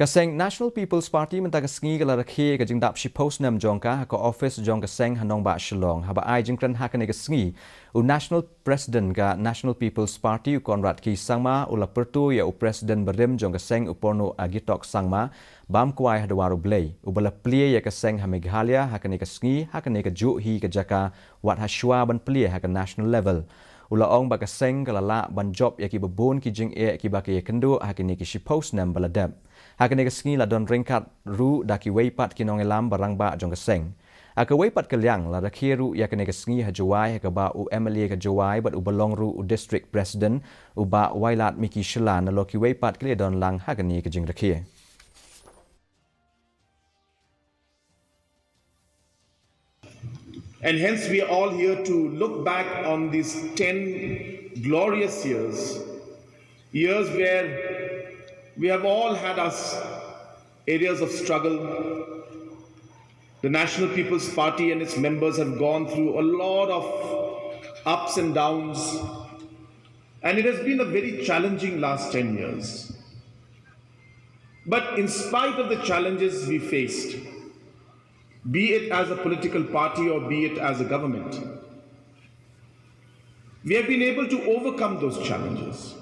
Seng National People's Party mentaka sengi kala Rakhe ka Jingdap shipo Snem Jong ka office Jong ka Seng hanong ba Shillong haba ai jingkran hakane ka sengi u National President ka National People's Party u Konrad ki sangma u la pertu ya u President berim Jong ka Seng u porno agitok sangma bam kuai hadawaru blay u bala plie ya ka Seng ha Meghalaya hakane ka sengi hakane ka ju hi ka jaka wat hashwa ban plie ha ka national level ula ong ba ka Seng kala la ban job ya ki babon ki jing e ki ba ki kendo hakane ki shipo Snem bala deb hakane ka sengi la don ringkat ru daki weipat kinong elam barang ba Jong ka Seng aka weipat kaliang la Rakhe ru ya kane ka sengi ha jawai ka ba u MLA ka jawai bat u balong ru u district president u ba wailat miki shilan na loki weipat kle don lang hakane ka jing Rakhe. And hence we are all here to look back on these 10 glorious years where we have all had us areas of struggle. The National People's Party and its members have gone through a lot of ups and downs, and it has been a very challenging last 10 years. But in spite of the challenges we faced, be it as a political party or be it as a government, we have been able to overcome those challenges.